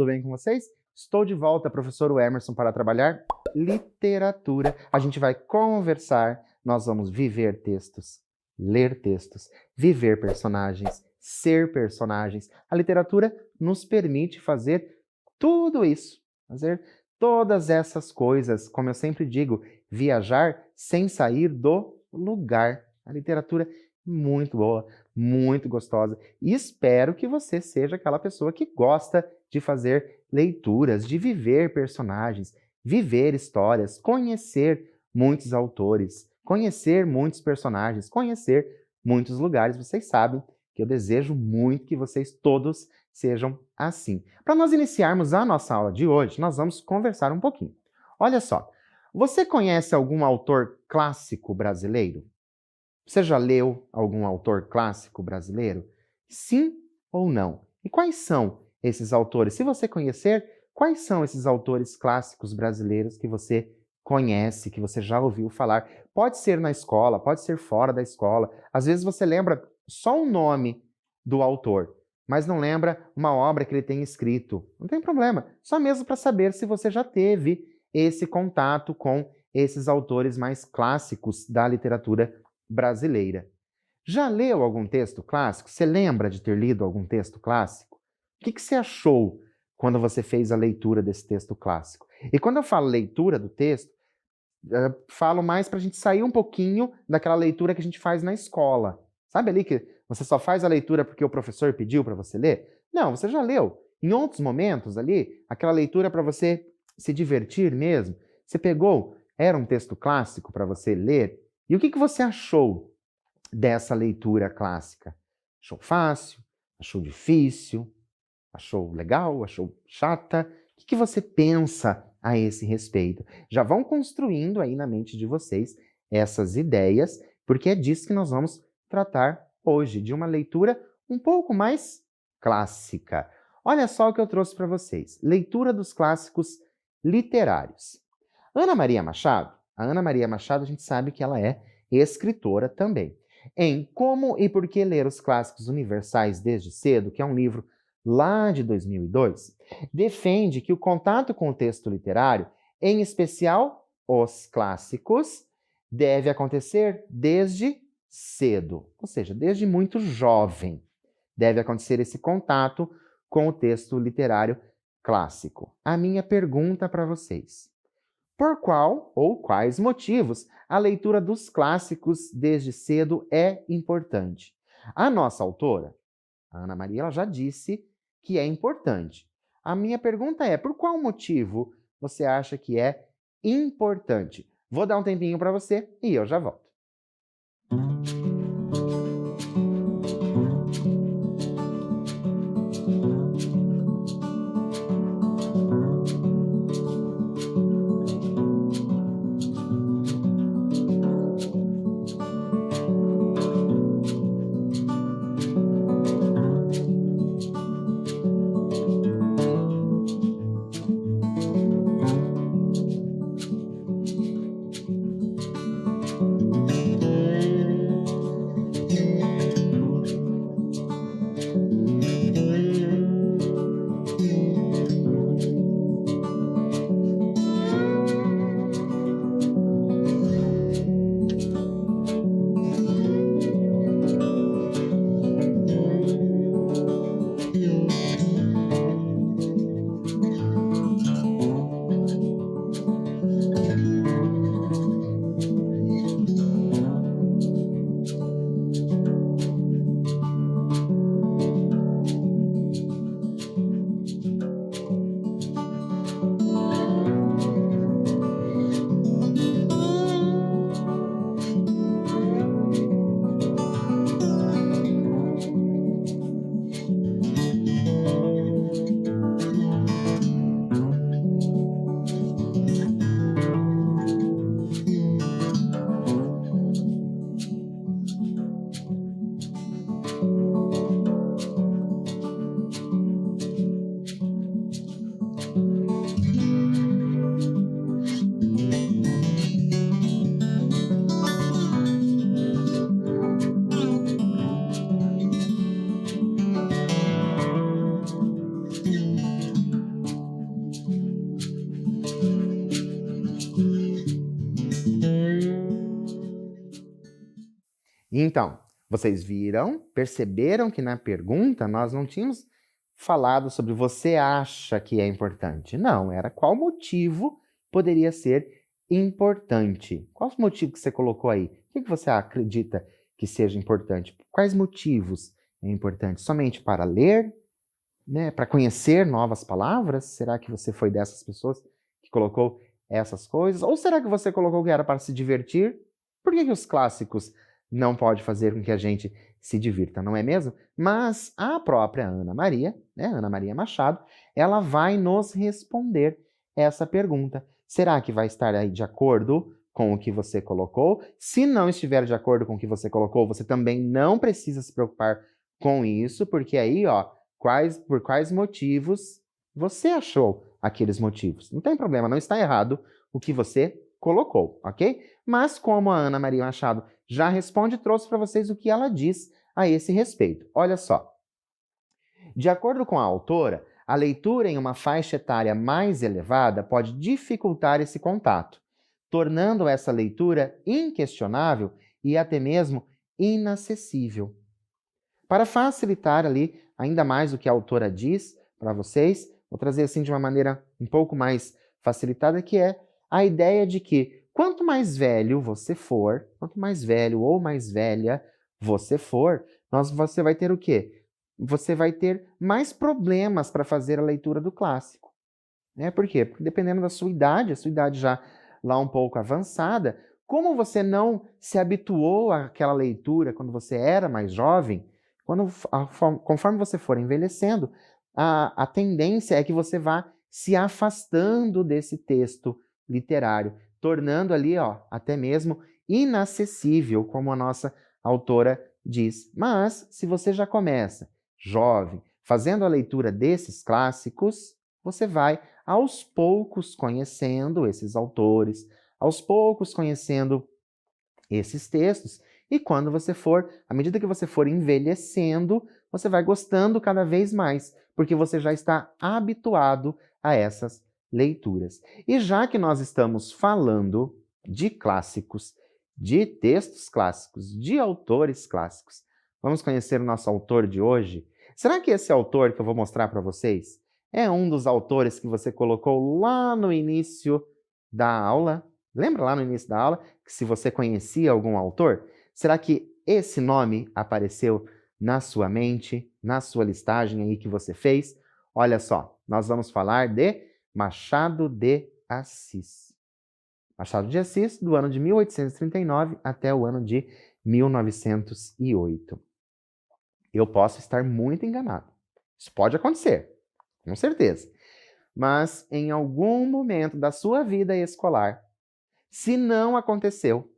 tudo bem com vocês? Estou de volta, professor Emerson, para trabalhar literatura. A gente vai conversar, nós vamos viver textos, ler textos, viver personagens, ser personagens. A literatura nos permite fazer tudo isso, fazer todas essas coisas, como eu sempre digo, viajar sem sair do lugar. A literatura é muito boa, muito gostosa. E espero que você seja aquela pessoa que gosta de fazer leituras, de viver personagens, viver histórias, conhecer muitos autores, conhecer muitos personagens, conhecer muitos lugares. Vocês sabem que eu desejo muito que vocês todos sejam assim. Para nós iniciarmos a nossa aula de hoje, nós vamos conversar um pouquinho. Olha só, você conhece algum autor clássico brasileiro? Você já leu algum autor clássico brasileiro? Sim ou não? E quais são esses autores? Se você conhecer, quais são esses autores clássicos brasileiros que você conhece, que você já ouviu falar? Pode ser na escola, pode ser fora da escola. Às vezes você lembra só o nome do autor, mas não lembra uma obra que ele tem escrito. Não tem problema, só mesmo para saber se você já teve esse contato com esses autores mais clássicos da literatura brasileira. Já leu algum texto clássico? Você lembra de ter lido algum texto clássico? O que você achou quando você fez a leitura desse texto clássico? E quando eu falo leitura do texto, falo mais para a gente sair um pouquinho daquela leitura que a gente faz na escola. Sabe ali que você só faz a leitura porque o professor pediu para você ler? Não, você já leu. Em outros momentos ali, aquela leitura para você se divertir mesmo. Você pegou, era um texto clássico para você ler. E o que você achou dessa leitura clássica? Achou fácil? Achou difícil? Achou legal? Achou chata? O que você pensa a esse respeito? Já vão construindo aí na mente de vocês essas ideias, porque é disso que nós vamos tratar hoje, de uma leitura um pouco mais clássica. Olha só o que eu trouxe para vocês. Leitura dos clássicos literários. Ana Maria Machado, a Ana Maria Machado a gente sabe que ela é escritora também. Em Como e Por que Ler os Clássicos Universais Desde Cedo, que é um livro lá de 2002, defende que o contato com o texto literário, em especial os clássicos, deve acontecer desde cedo, ou seja, desde muito jovem. Deve acontecer esse contato com o texto literário clássico. A minha pergunta para vocês: por qual ou quais motivos a leitura dos clássicos desde cedo é importante? A nossa autora, a Ana Maria, ela já disse que é importante. A minha pergunta é: por qual motivo você acha que é importante? Vou dar um tempinho para você e eu já volto. Então, vocês viram, perceberam que na pergunta nós não tínhamos falado sobre você acha que é importante. Não, era qual motivo poderia ser importante. Qual o motivo que você colocou aí? O que você acredita que seja importante? Quais motivos é importante? Somente para ler, né? Para conhecer novas palavras? Será que você foi dessas pessoas que colocou essas coisas? Ou será que você colocou que era para se divertir? Por que os clássicos não podem fazer com que a gente se divirta, não é mesmo? Mas a própria Ana Maria, né, Ana Maria Machado, ela vai nos responder essa pergunta. Será que vai estar aí de acordo com o que você colocou? Se não estiver de acordo com o que você colocou, você também não precisa se preocupar com isso, porque aí, ó, por quais motivos você achou aqueles motivos. Não tem problema, não está errado o que você colocou, ok? Mas como a Ana Maria Machado já responde, trouxe para vocês o que ela diz a esse respeito. Olha só. De acordo com a autora, a leitura em uma faixa etária mais elevada pode dificultar esse contato, tornando essa leitura inquestionável e até mesmo inacessível. Para facilitar ali ainda mais o que a autora diz para vocês, vou trazer assim de uma maneira um pouco mais facilitada, que é a ideia de que quanto mais velho você for, quanto mais velho ou mais velha você for, você vai ter o quê? Você vai ter mais problemas para fazer a leitura do clássico. Né? Por quê? Porque dependendo da sua idade, a sua idade já lá um pouco avançada, como você não se habituou àquela leitura quando você era mais jovem, conforme você for envelhecendo, a tendência é que você vá se afastando desse texto literário, tornando ali, ó, até mesmo inacessível, como a nossa autora diz. Mas, se você já começa jovem, fazendo a leitura desses clássicos, você vai aos poucos conhecendo esses autores, aos poucos conhecendo esses textos, e quando você for, à medida que você for envelhecendo, você vai gostando cada vez mais, porque você já está habituado a essas leituras. E já que nós estamos falando de clássicos, de textos clássicos, de autores clássicos, vamos conhecer o nosso autor de hoje? Será que esse autor que eu vou mostrar para vocês é um dos autores que você colocou lá no início da aula? Lembra lá no início da aula que se você conhecia algum autor? Será que esse nome apareceu na sua mente, na sua listagem aí que você fez? Olha só, nós vamos falar de Machado de Assis. Machado de Assis, do ano de 1839 até o ano de 1908. Eu posso estar muito enganado. Isso pode acontecer, com certeza. Mas em algum momento da sua vida escolar, se não aconteceu,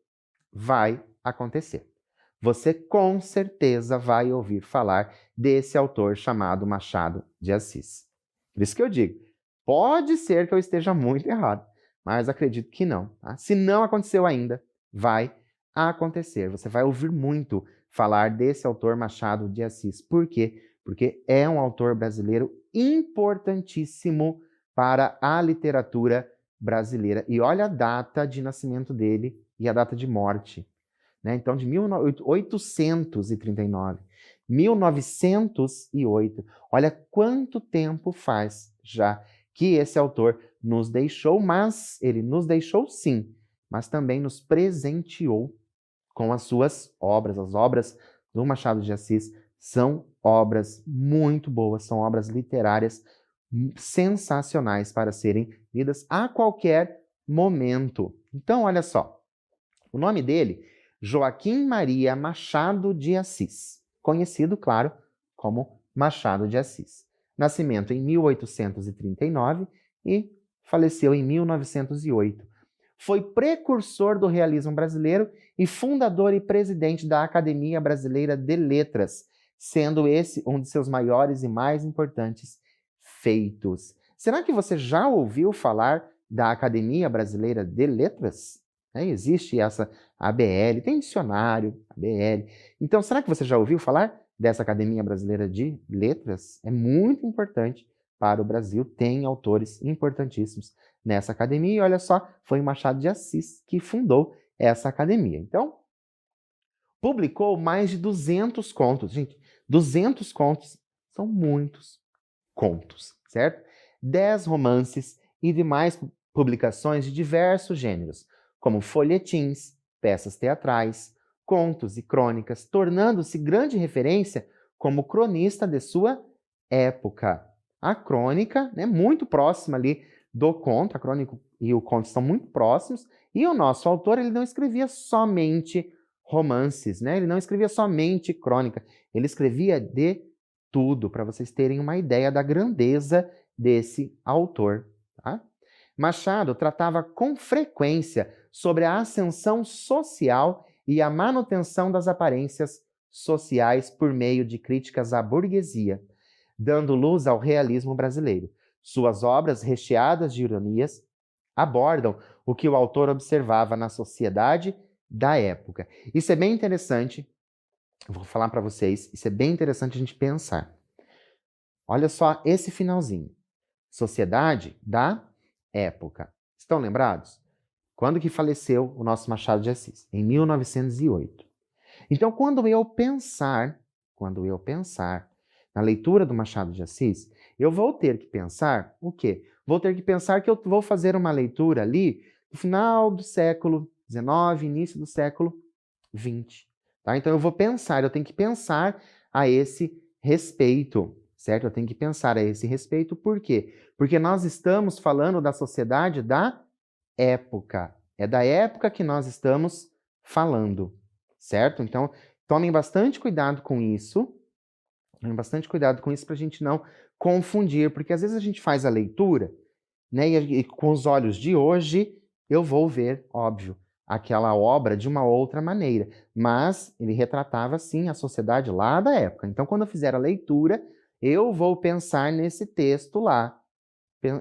vai acontecer. Você com certeza vai ouvir falar desse autor chamado Machado de Assis. Por isso que eu digo, pode ser que eu esteja muito errado, mas acredito que não. Tá? Se não aconteceu ainda, vai acontecer. Você vai ouvir muito falar desse autor Machado de Assis. Por quê? Porque é um autor brasileiro importantíssimo para a literatura brasileira. E olha a data de nascimento dele e a data de morte. Né? Então, de 1839, 1908. Olha quanto tempo faz já que esse autor nos deixou, mas ele nos deixou sim, mas também nos presenteou com as suas obras. As obras do Machado de Assis são obras muito boas, são obras literárias sensacionais para serem lidas a qualquer momento. Então, olha só, o nome dele, Joaquim Maria Machado de Assis, conhecido, claro, como Machado de Assis. Nascimento em 1839 e faleceu em 1908. Foi precursor do realismo brasileiro e fundador e presidente da Academia Brasileira de Letras, sendo esse um de seus maiores e mais importantes feitos. Será que você já ouviu falar da Academia Brasileira de Letras? Existe essa ABL, tem dicionário, ABL. Então, será que você já ouviu falar dessa Academia Brasileira de Letras? É muito importante para o Brasil, tem autores importantíssimos nessa academia, e olha só, foi o Machado de Assis que fundou essa academia. Então, publicou mais de 200 contos. Gente, 200 contos são muitos contos, certo? 10 romances e demais publicações de diversos gêneros, como folhetins, peças teatrais, contos e crônicas, tornando-se grande referência como cronista de sua época. A crônica, né, muito próxima ali do conto, a crônica e o conto são muito próximos, e o nosso autor ele não escrevia somente romances, né? Ele não escrevia somente crônica, ele escrevia de tudo, para vocês terem uma ideia da grandeza desse autor. Tá? Machado tratava com frequência sobre a ascensão social e a manutenção das aparências sociais por meio de críticas à burguesia, dando luz ao realismo brasileiro. Suas obras, recheadas de ironias, abordam o que o autor observava na sociedade da época. Isso é bem interessante, eu vou falar para vocês, isso é bem interessante a gente pensar. Olha só esse finalzinho. Sociedade da época. Estão lembrados? Quando que faleceu o nosso Machado de Assis? Em 1908. Então, quando eu pensar na leitura do Machado de Assis, eu vou ter que pensar o quê? Vou ter que pensar que eu vou fazer uma leitura ali no final do século XIX, início do século XX. Tá? Então, eu tenho que pensar a esse respeito, certo? Eu tenho que pensar a esse respeito, por quê? Porque nós estamos falando da sociedade da época. É da época que nós estamos falando, certo? Então, tomem bastante cuidado com isso. Tomem bastante cuidado com isso para a gente não confundir, porque às vezes a gente faz a leitura, né? E com os olhos de hoje, eu vou ver, óbvio, aquela obra de uma outra maneira. Mas ele retratava, sim, a sociedade lá da época. Então, quando eu fizer a leitura, eu vou pensar nesse texto lá,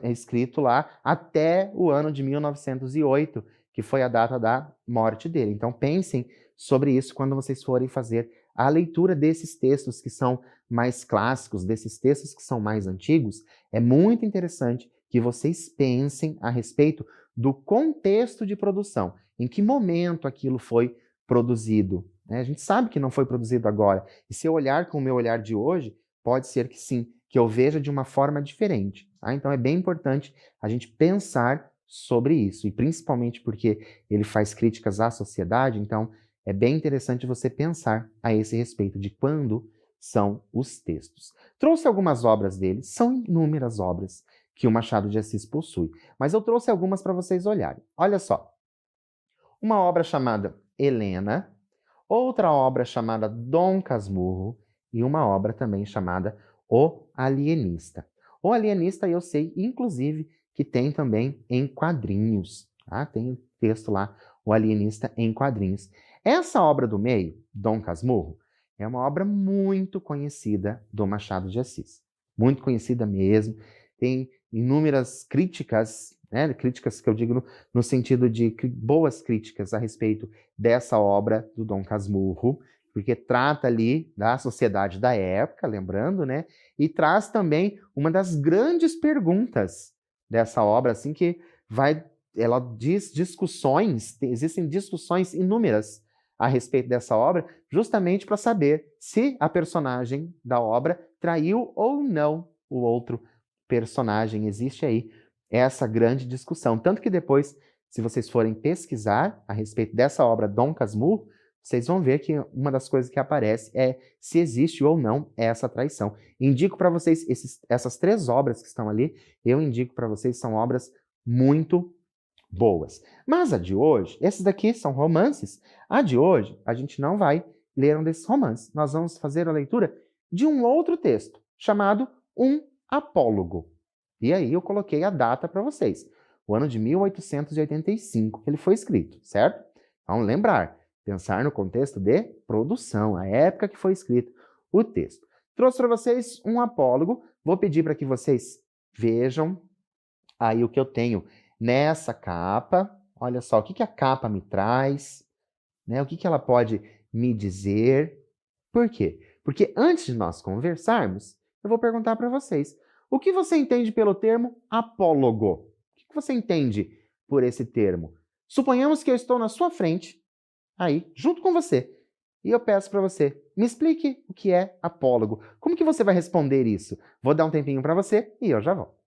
escrito lá até o ano de 1908, que foi a data da morte dele. Então, pensem sobre isso quando vocês forem fazer a leitura desses textos que são mais clássicos, desses textos que são mais antigos. É muito interessante que vocês pensem a respeito do contexto de produção, em que momento aquilo foi produzido. Né? A gente sabe que não foi produzido agora, e se eu olhar com o meu olhar de hoje, pode ser que sim, que eu veja de uma forma diferente. Tá? Então é bem importante a gente pensar sobre isso, e principalmente porque ele faz críticas à sociedade, então é bem interessante você pensar a esse respeito de quando são os textos. Trouxe algumas obras dele, são inúmeras obras que o Machado de Assis possui, mas eu trouxe algumas para vocês olharem. Olha só, uma obra chamada Helena, outra obra chamada Dom Casmurro e uma obra também chamada O Alienista. O Alienista eu sei, inclusive, que tem também em quadrinhos. Tá? Tem o texto lá, O Alienista em quadrinhos. Essa obra do meio, Dom Casmurro, é uma obra muito conhecida do Machado de Assis. Muito conhecida mesmo. Tem inúmeras críticas, né? Críticas que eu digo no sentido de boas críticas a respeito dessa obra do Dom Casmurro, porque trata ali da sociedade da época, lembrando, né? E traz também uma das grandes perguntas dessa obra, assim, que ela diz discussões, existem discussões inúmeras a respeito dessa obra, justamente para saber se a personagem da obra traiu ou não o outro personagem. Existe aí essa grande discussão. Tanto que depois, se vocês forem pesquisar a respeito dessa obra Dom Casmurro, vocês vão ver que uma das coisas que aparece é se existe ou não essa traição. Indico para vocês essas 3 obras que estão ali, eu indico para vocês, são obras muito boas. Mas a de hoje, esses daqui são romances. A de hoje, a gente não vai ler um desses romances. Nós vamos fazer a leitura de um outro texto, chamado Um Apólogo. E aí eu coloquei a data para vocês. O ano de 1885 que ele foi escrito, certo? Vamos lembrar, pensar no contexto de produção, a época que foi escrito o texto. Trouxe para vocês um apólogo. Vou pedir para que vocês vejam aí o que eu tenho nessa capa. Olha só, o que a capa me traz, né? O que ela pode me dizer. Por quê? Porque antes de nós conversarmos, eu vou perguntar para vocês, o que você entende pelo termo apólogo? O que você entende por esse termo? Suponhamos que eu estou na sua frente, aí, junto com você, e eu peço para você, me explique o que é apólogo. Como que você vai responder isso? Vou dar um tempinho para você e eu já volto.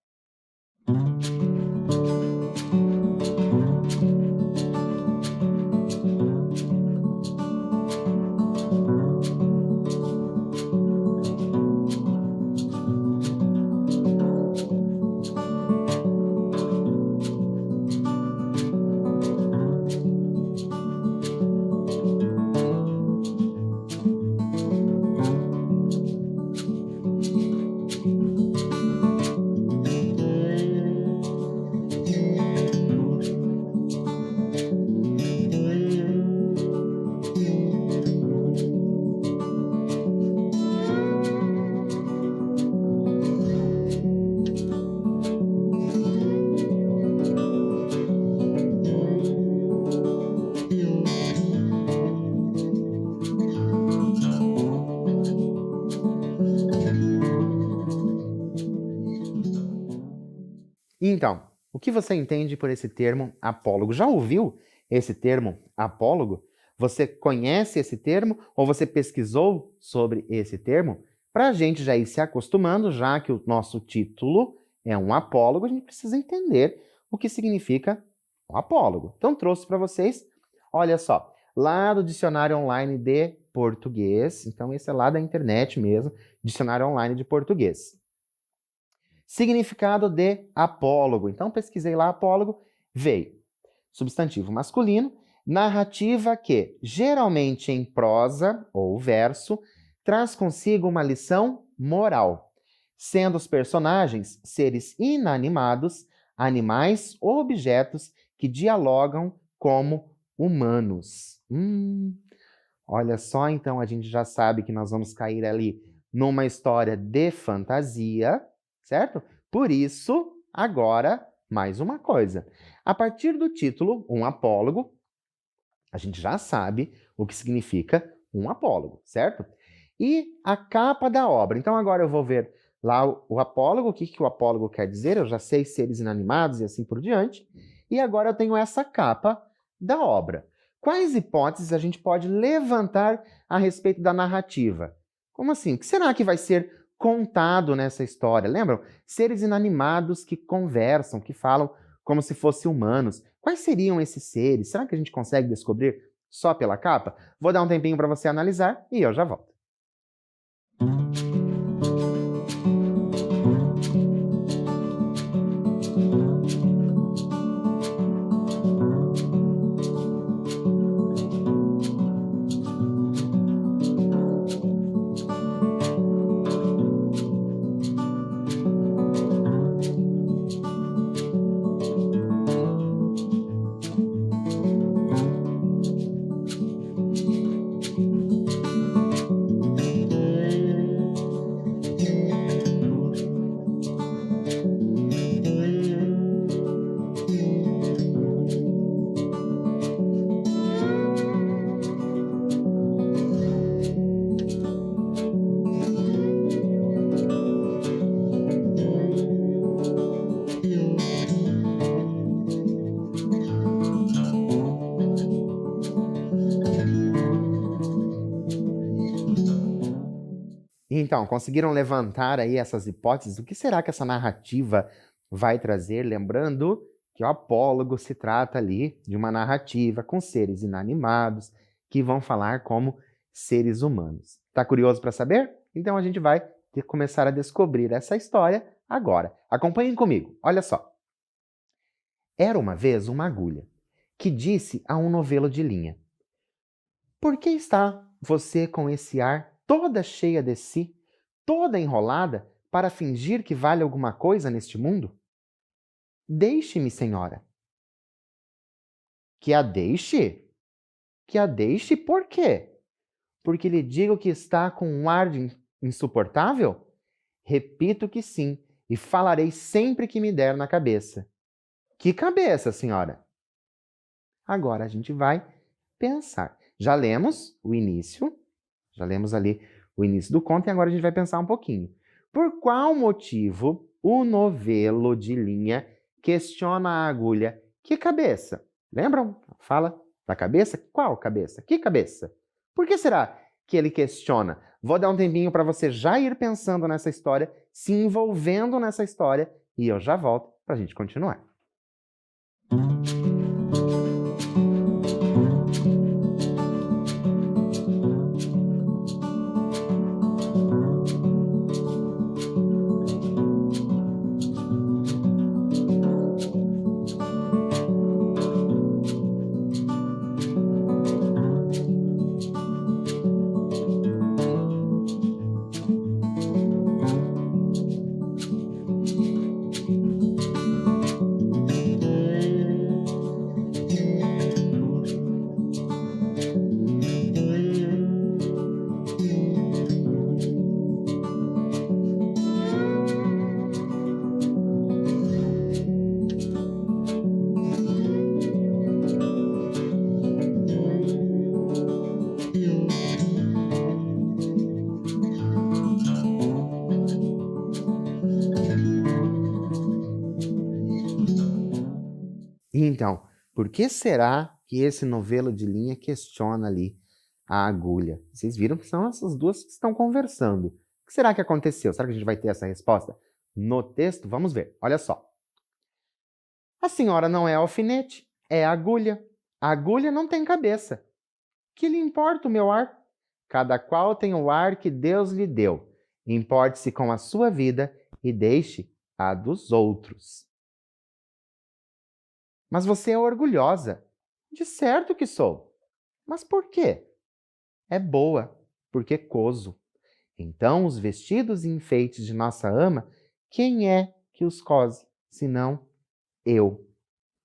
Então, o que você entende por esse termo apólogo? Já ouviu esse termo apólogo? Você conhece esse termo ou você pesquisou sobre esse termo? Para a gente já ir se acostumando, já que o nosso título é um apólogo, a gente precisa entender o que significa um apólogo. Então, trouxe para vocês, olha só, lá do Dicionário Online de Português, então esse é lá da internet mesmo, Dicionário Online de Português. Significado de apólogo. Então, pesquisei lá apólogo, veio substantivo masculino, narrativa que, geralmente em prosa ou verso, traz consigo uma lição moral, sendo os personagens seres inanimados, animais ou objetos que dialogam como humanos. Olha só, então a gente já sabe que nós vamos cair ali numa história de fantasia, certo? Por isso, agora, mais uma coisa. A partir do título, um apólogo, a gente já sabe o que significa um apólogo, certo? E a capa da obra. Então, agora eu vou ver lá o apólogo, o que o apólogo quer dizer, eu já sei seres inanimados e assim por diante. E agora eu tenho essa capa da obra. Quais hipóteses a gente pode levantar a respeito da narrativa? Como assim? O que será que vai ser contado nessa história? Lembram? Seres inanimados que conversam, que falam como se fossem humanos. Quais seriam esses seres? Será que a gente consegue descobrir só pela capa? Vou dar um tempinho para você analisar e eu já volto. Então, conseguiram levantar aí essas hipóteses? O que será que essa narrativa vai trazer? Lembrando que o apólogo se trata ali de uma narrativa com seres inanimados que vão falar como seres humanos. Tá curioso para saber? Então a gente vai começar a descobrir essa história agora. Acompanhem comigo, olha só. Era uma vez uma agulha que disse a um novelo de linha: "Por que está você com esse ar toda cheia de si, toda enrolada, para fingir que vale alguma coisa neste mundo? Deixe-me, senhora." "Que a deixe? Que a deixe por quê? Porque lhe digo que está com um ar insuportável? Repito que sim, e falarei sempre que me der na cabeça." "Que cabeça, senhora?" Agora a gente vai pensar. Já lemos o início, já lemos ali o início do conto e agora a gente vai pensar um pouquinho. Por qual motivo o novelo de linha questiona a agulha? Que cabeça? Lembram? Fala da cabeça? Qual cabeça? Que cabeça? Por que será que ele questiona? Vou dar um tempinho para você já ir pensando nessa história, se envolvendo nessa história, e eu já volto para a gente continuar. Então, por que será que esse novelo de linha questiona ali a agulha? Vocês viram que são essas duas que estão conversando. O que será que aconteceu? Será que a gente vai ter essa resposta no texto? Vamos ver. Olha só. A senhora não é alfinete, é agulha. A agulha não tem cabeça. Que lhe importa o meu ar? Cada qual tem o ar que Deus lhe deu. Importe-se com a sua vida e deixe a dos outros. Mas você é orgulhosa. De certo que sou. Mas por quê? É boa, porque coso. Então, os vestidos e enfeites de nossa ama, quem é que os cose, senão eu?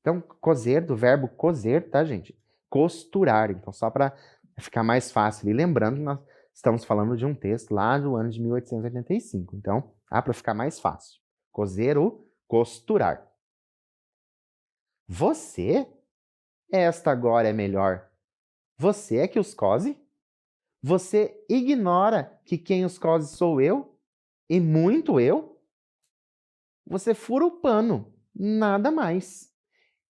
Então, coser, do verbo coser, tá, gente? Costurar. Então, só para ficar mais fácil. E lembrando que nós estamos falando de um texto lá do ano de 1885. Então, para ficar mais fácil. Coser ou costurar. Você? Esta agora é melhor. Você é que os cose? Você ignora que quem os cose sou eu? E muito eu? Você fura o pano, nada mais.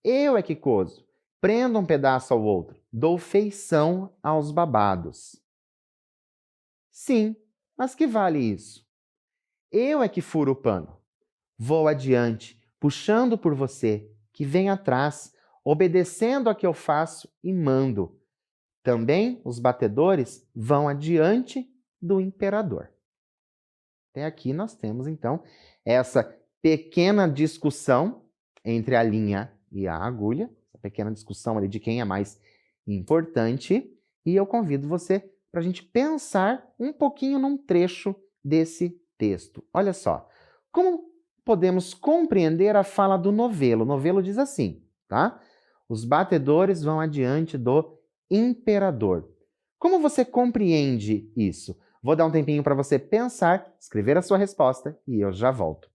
Eu é que coso. Prendo um pedaço ao outro. Dou feição aos babados. Sim, mas que vale isso? Eu é que furo o pano. Vou adiante, puxando por você, que vem atrás, obedecendo a que eu faço e mando. Também os batedores vão adiante do imperador. Até aqui nós temos, então, essa pequena discussão entre a linha e a agulha, essa pequena discussão ali de quem é mais importante, e eu convido você para a gente pensar um pouquinho num trecho desse texto. Olha só, como podemos compreender a fala do novelo? O novelo diz assim, tá? Os batedores vão adiante do imperador. Como você compreende isso? Vou dar um tempinho para você pensar, escrever a sua resposta e eu já volto.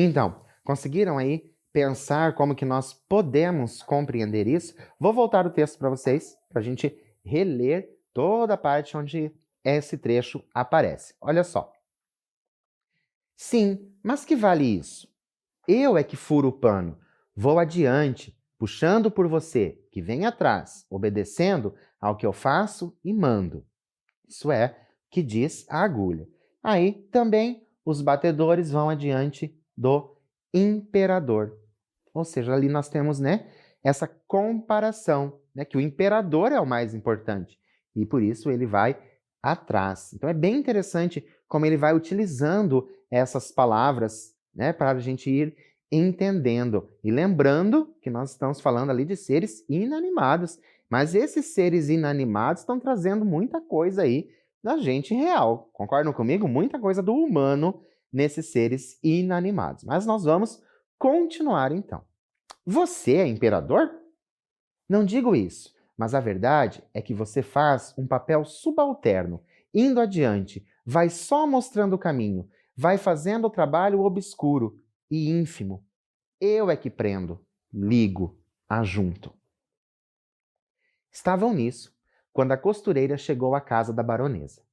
Então, conseguiram aí pensar como que nós podemos compreender isso? Vou voltar o texto para vocês, para a gente reler toda a parte onde esse trecho aparece. Olha só. Sim, mas que vale isso? Eu é que furo o pano. Vou adiante, puxando por você, que vem atrás, obedecendo ao que eu faço e mando. Isso é, que diz a agulha. Aí também os batedores vão adiante do imperador. Ou seja, ali nós temos, né, essa comparação, né, que o imperador é o mais importante e por isso ele vai atrás. Então é bem interessante como ele vai utilizando essas palavras, né, para a gente ir entendendo. E lembrando que nós estamos falando ali de seres inanimados, mas esses seres inanimados estão trazendo muita coisa aí da gente real. Concordam comigo? Muita coisa do humano nesses seres inanimados. Mas nós vamos continuar então. Você é imperador? Não digo isso, mas a verdade é que você faz um papel subalterno, indo adiante, vai só mostrando o caminho, vai fazendo o trabalho obscuro e ínfimo. Eu é que prendo, ligo, ajunto. Estavam nisso, quando a costureira chegou à casa da baronesa.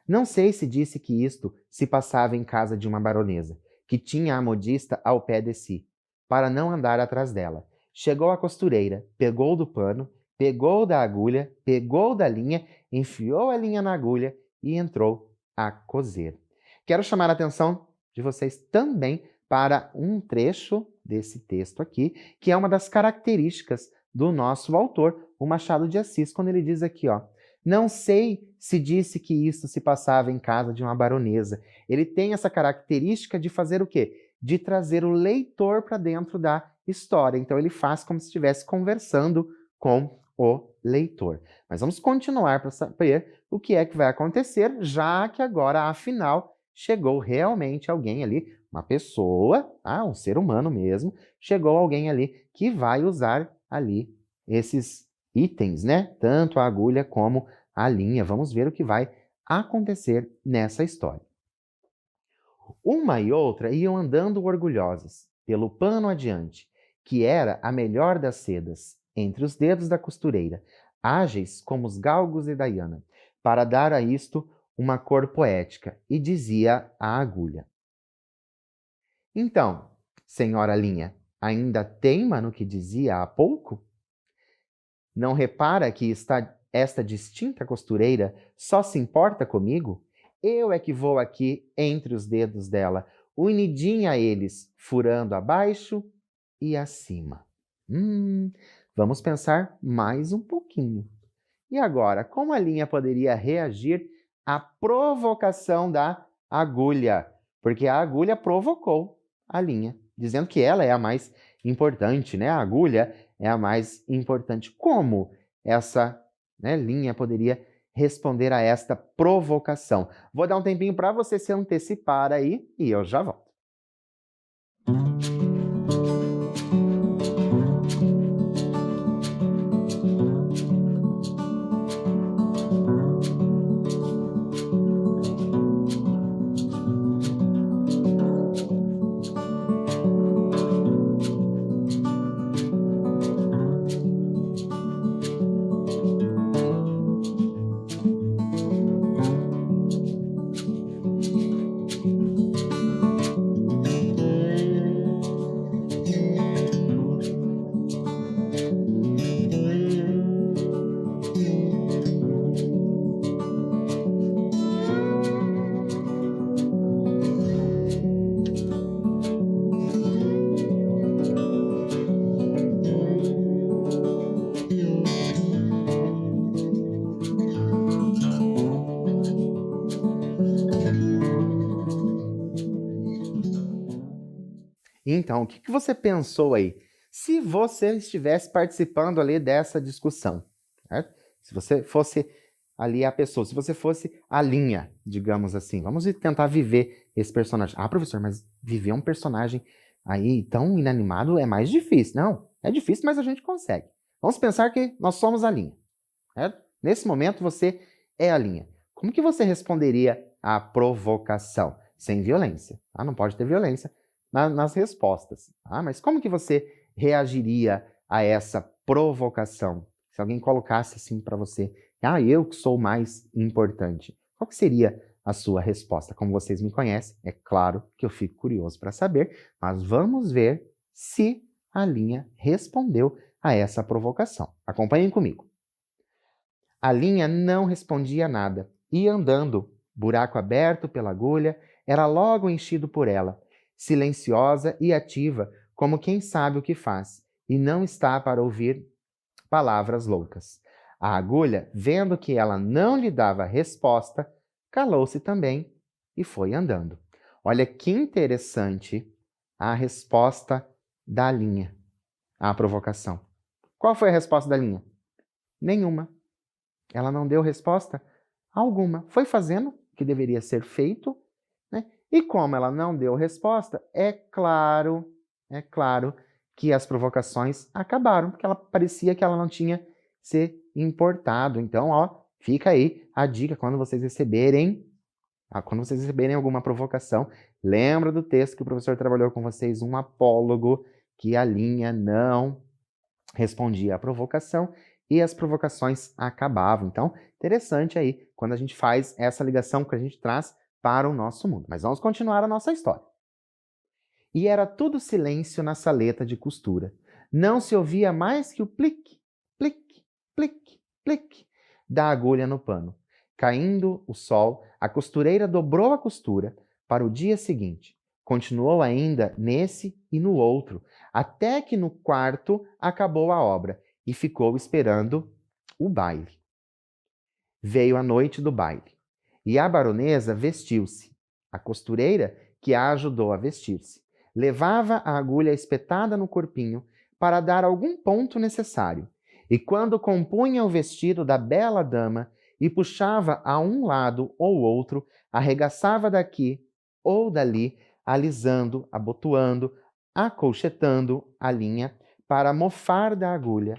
Não sei se disse que isto se passava em casa de uma baronesa, que tinha a modista ao pé de si, para não andar atrás dela. Chegou a costureira, pegou do pano, pegou da agulha, pegou da linha, enfiou a linha na agulha e entrou a coser. Quero chamar a atenção de vocês também para um trecho desse texto aqui, que é uma das características do nosso autor, o Machado de Assis, quando ele diz aqui, ó, não sei se disse que isto se passava em casa de uma baronesa. Ele tem essa característica de fazer o quê? De trazer o leitor para dentro da história. Então ele faz como se estivesse conversando com o leitor. Mas vamos continuar para saber o que é que vai acontecer, já que agora, afinal, chegou realmente alguém ali, uma pessoa, um ser humano mesmo, chegou alguém ali que vai usar ali esses itens, né? Tanto a agulha como a linha. Vamos ver o que vai acontecer nessa história. Uma e outra iam andando orgulhosas, pelo pano adiante, que era a melhor das sedas, entre os dedos da costureira, ágeis como os galgos de Diana, para dar a isto uma cor poética, e dizia a agulha. Então, senhora linha, ainda teima no que dizia há pouco? Não repara que esta distinta costureira só se importa comigo? Eu é que vou aqui entre os dedos dela, unidinha a eles, furando abaixo e acima. Vamos pensar mais um pouquinho. E agora, como a linha poderia reagir à provocação da agulha? Porque a agulha provocou a linha, dizendo que ela é a mais importante, né? A agulha é a mais importante. Como essa, né, linha poderia responder a esta provocação? Vou dar um tempinho para você se antecipar aí e eu já volto. Então, o que você pensou aí? Se você estivesse participando ali dessa discussão, certo? Se você fosse ali a pessoa, se você fosse a linha, digamos assim, vamos tentar viver esse personagem. Professor, mas viver um personagem aí tão inanimado é mais difícil. Não, é difícil, mas a gente consegue. Vamos pensar que nós somos a linha, certo? Nesse momento você é a linha. Como que você responderia à provocação? Sem violência, tá? Não pode ter violência, nas respostas. Ah, mas como que você reagiria a essa provocação? Se alguém colocasse assim para você, eu que sou mais importante. Qual que seria a sua resposta? Como vocês me conhecem, é claro que eu fico curioso para saber, mas vamos ver se a Linha respondeu a essa provocação. Acompanhem comigo. A Linha não respondia nada, ia andando, buraco aberto pela agulha, era logo enchido por ela, silenciosa e ativa, como quem sabe o que faz, e não está para ouvir palavras loucas. A agulha, vendo que ela não lhe dava resposta, calou-se também e foi andando. Olha que interessante a resposta da Linha à provocação. Qual foi a resposta da Linha? Nenhuma. Ela não deu resposta alguma. Foi fazendo o que deveria ser feito, né? E como ela não deu resposta, é claro que as provocações acabaram, porque ela parecia que ela não tinha se importado. Então, fica aí a dica quando vocês receberem alguma provocação, lembra do texto que o professor trabalhou com vocês, um apólogo, que a Linha não respondia à provocação e as provocações acabavam. Então, interessante aí quando a gente faz essa ligação que a gente traz para o nosso mundo. Mas vamos continuar a nossa história. E era tudo silêncio na saleta de costura. Não se ouvia mais que o plique, plique, plique, plique da agulha no pano. Caindo o sol, a costureira dobrou a costura para o dia seguinte. Continuou ainda nesse e no outro, até que no quarto acabou a obra e ficou esperando o baile. Veio a noite do baile e a baronesa vestiu-se. A costureira, que a ajudou a vestir-se, levava a agulha espetada no corpinho para dar algum ponto necessário, e quando compunha o vestido da bela dama e puxava a um lado ou outro, arregaçava daqui ou dali, alisando, abotoando, acolchetando a linha para mofar da agulha,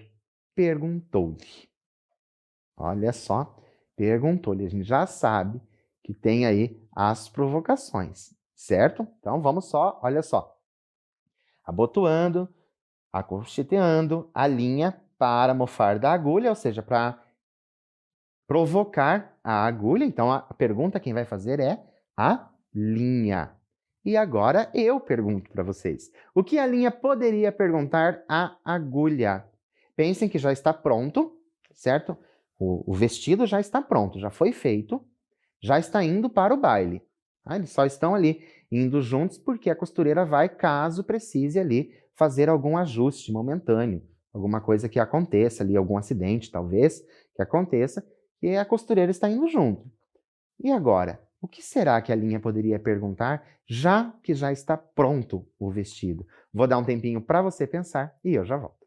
perguntou-lhe. Olha só, perguntou-lhe. A gente já sabe que tem aí as provocações, certo? Então vamos só, olha só. Abotoando, acolcheteando a linha para mofar da agulha, ou seja, para provocar a agulha. Então a pergunta quem vai fazer é a Linha. E agora eu pergunto para vocês. O que a Linha poderia perguntar à agulha? Pensem que já está pronto, certo? O vestido já está pronto, já foi feito, já está indo para o baile. Eles só estão ali indo juntos porque a costureira vai, caso precise ali, fazer algum ajuste momentâneo, alguma coisa que aconteça ali, algum acidente talvez que aconteça, e a costureira está indo junto. E agora, o que será que a Linha poderia perguntar, já que já está pronto o vestido? Vou dar um tempinho para você pensar e eu já volto.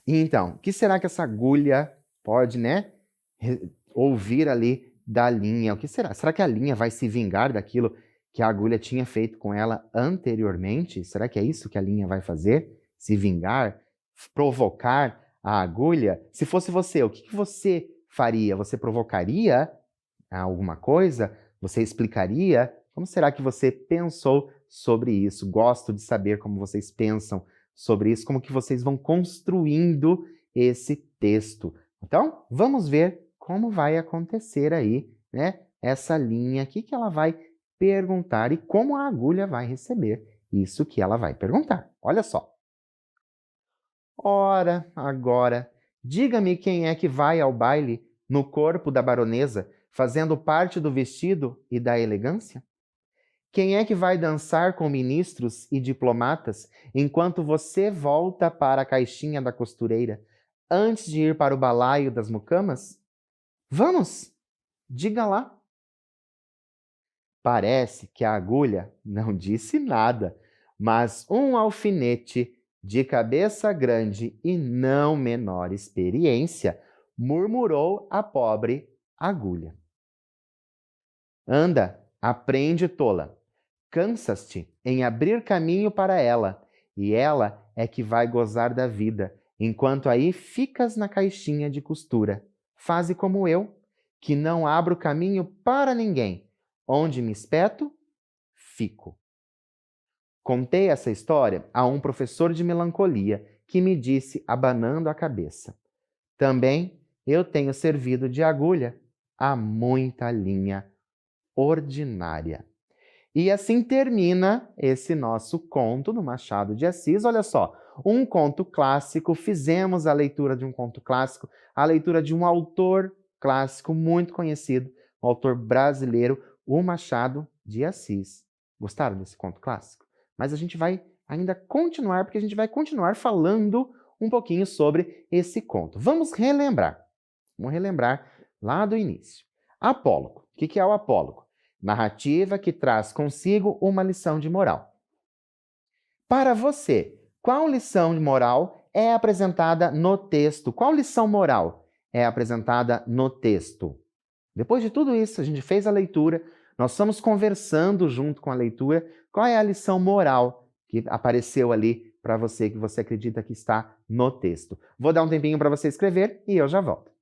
Então, o que será que essa agulha pode, ouvir ali da Linha? O que será? Será que a Linha vai se vingar daquilo que a agulha tinha feito com ela anteriormente? Será que é isso que a Linha vai fazer? Se vingar? Provocar a agulha? Se fosse você, o que você faria? Você provocaria alguma coisa? Você explicaria? Como será que você pensou sobre isso? Gosto de saber como vocês pensam sobre isso, como que vocês vão construindo esse texto. Então, vamos ver como vai acontecer aí, né, essa linha, o que que ela vai perguntar e como a agulha vai receber isso que ela vai perguntar. Olha só. Ora, agora, diga-me quem é que vai ao baile no corpo da baronesa, fazendo parte do vestido e da elegância? Quem é que vai dançar com ministros e diplomatas enquanto você volta para a caixinha da costureira antes de ir para o balaio das mucamas? Vamos, diga lá. Parece que a agulha não disse nada, mas um alfinete de cabeça grande e não menor experiência murmurou a pobre agulha. Anda, aprende, tola. Cansas-te em abrir caminho para ela, e ela é que vai gozar da vida, enquanto aí ficas na caixinha de costura. Faze como eu, que não abro caminho para ninguém. Onde me espeto, fico. Contei essa história a um professor de melancolia que me disse, abanando a cabeça: também eu tenho servido de agulha a muita linha ordinária. E assim termina esse nosso conto do Machado de Assis. Olha só, um conto clássico, fizemos a leitura de um conto clássico, a leitura de um autor clássico muito conhecido, um autor brasileiro, o Machado de Assis. Gostaram desse conto clássico? Mas a gente vai ainda continuar, porque a gente vai continuar falando um pouquinho sobre esse conto. Vamos relembrar lá do início. Apólogo. O que é o apólogo? Narrativa que traz consigo uma lição de moral. Para você, qual lição de moral é apresentada no texto? Qual lição moral é apresentada no texto? Depois de tudo isso, a gente fez a leitura, nós estamos conversando junto com a leitura. Qual é a lição moral que apareceu ali para você, que você acredita que está no texto? Vou dar um tempinho para você escrever e eu já volto.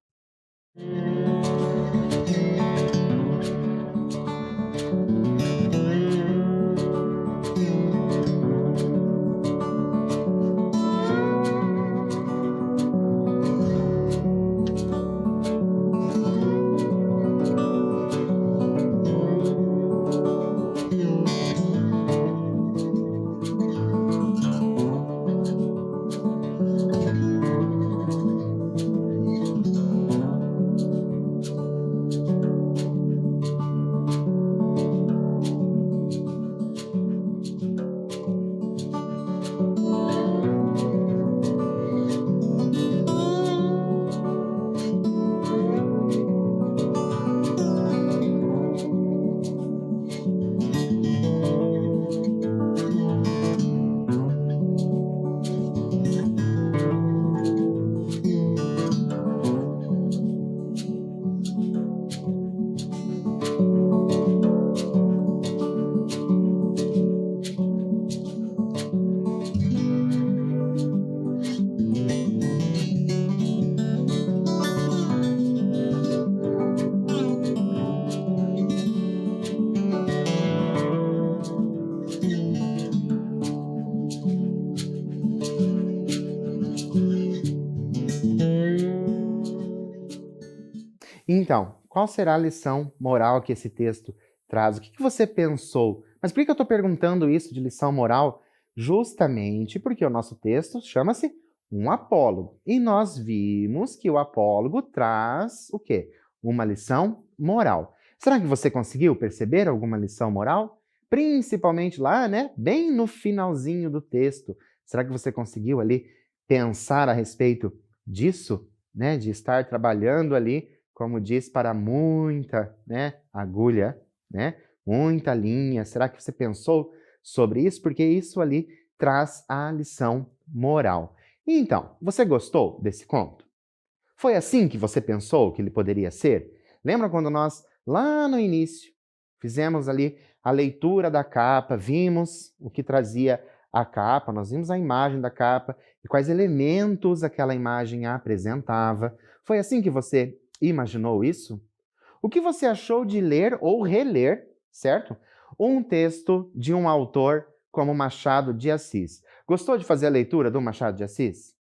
Então, qual será a lição moral que esse texto traz? O que você pensou? Mas por que eu estou perguntando isso de lição moral? Justamente porque o nosso texto chama-se um apólogo. E nós vimos que o apólogo traz o quê? Uma lição moral. Será que você conseguiu perceber alguma lição moral? Principalmente lá, né? Bem no finalzinho do texto. Será que você conseguiu ali pensar a respeito disso? Né? De estar trabalhando ali, como diz, para muita, né, agulha, né, muita linha. Será que você pensou sobre isso? Porque isso ali traz a lição moral. Então, você gostou desse conto? Foi assim que você pensou que ele poderia ser? Lembra quando nós, lá no início, fizemos ali a leitura da capa, vimos o que trazia a capa, nós vimos a imagem da capa e quais elementos aquela imagem apresentava. Foi assim que você imaginou isso? O que você achou de ler ou reler, certo? Um texto de um autor como Machado de Assis. Gostou de fazer a leitura do Machado de Assis?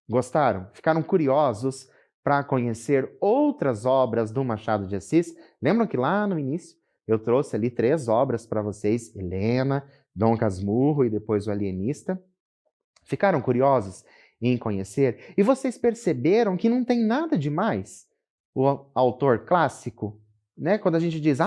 Gostaram? Ficaram curiosos para conhecer outras obras do Machado de Assis? Lembram que lá no início eu trouxe ali 3 obras para vocês, Helena, Dom Casmurro e depois o Alienista? Ficaram curiosos em conhecer? E vocês perceberam que não tem nada demais o autor clássico? Né? Quando a gente diz,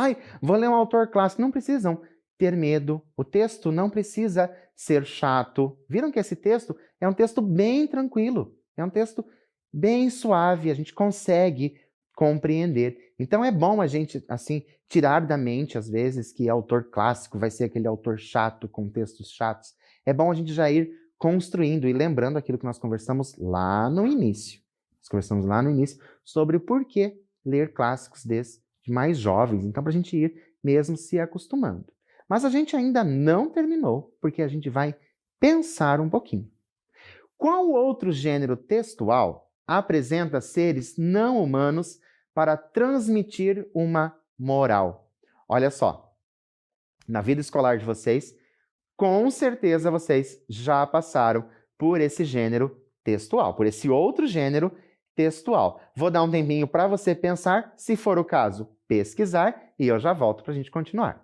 vou ler um autor clássico, não precisam ter medo, o texto não precisa ser chato. Viram que esse texto é um texto bem tranquilo, é um texto bem suave, a gente consegue compreender. Então é bom a gente, assim, tirar da mente, às vezes, que autor clássico vai ser aquele autor chato, com textos chatos. É bom a gente já ir construindo e lembrando aquilo que nós conversamos lá no início. Nós conversamos lá no início sobre o porquê ler clássicos desde mais jovens. Então, para a gente ir mesmo se acostumando. Mas a gente ainda não terminou, porque a gente vai pensar um pouquinho. Qual outro gênero textual apresenta seres não humanos para transmitir uma moral? Olha só, na vida escolar de vocês, com certeza vocês já passaram por esse gênero textual, por esse outro gênero textual. Vou dar um tempinho para você pensar, se for o caso, pesquisar, e eu já volto para a gente continuar.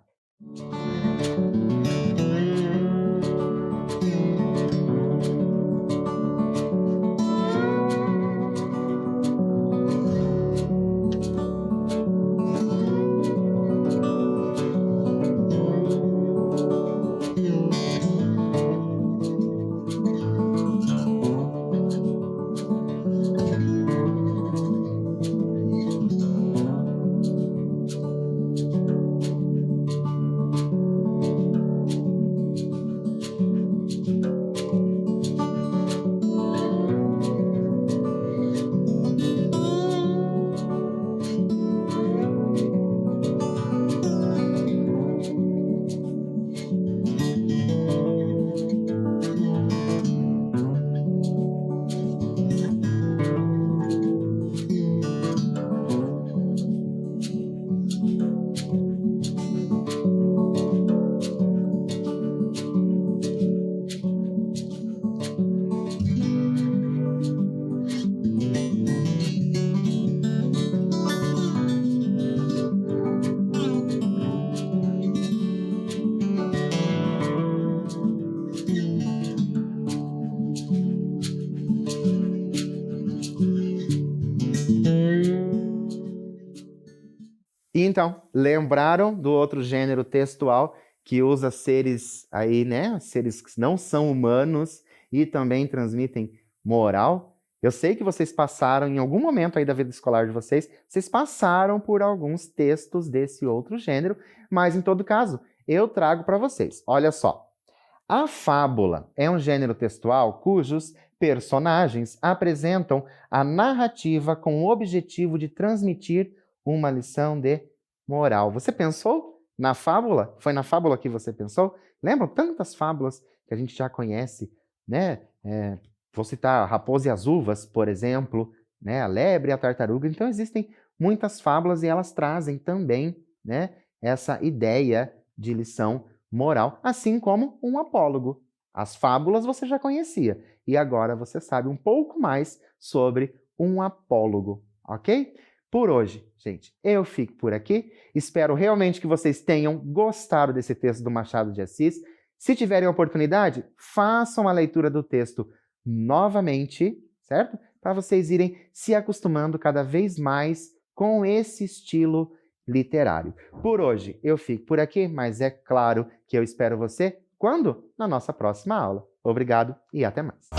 E então, lembraram do outro gênero textual que usa seres aí, né? Seres que não são humanos e também transmitem moral? Eu sei que vocês passaram, em algum momento aí da vida escolar de vocês passaram por alguns textos desse outro gênero, mas em todo caso, eu trago para vocês. Olha só. A fábula é um gênero textual cujos personagens apresentam a narrativa com o objetivo de transmitir uma lição de moral. Você pensou na fábula? Foi na fábula que você pensou? Lembram tantas fábulas que a gente já conhece, né? Vou citar a Raposa e as Uvas, por exemplo, né? A Lebre e a Tartaruga. Então existem muitas fábulas e elas trazem também, né, essa ideia de lição moral, assim como um apólogo. As fábulas você já conhecia e agora você sabe um pouco mais sobre um apólogo, ok? Por hoje, gente, eu fico por aqui. Espero realmente que vocês tenham gostado desse texto do Machado de Assis. Se tiverem oportunidade, façam a leitura do texto novamente, certo? Para vocês irem se acostumando cada vez mais com esse estilo literário. Por hoje, eu fico por aqui, mas é claro que eu espero você quando? Na nossa próxima aula. Obrigado e até mais.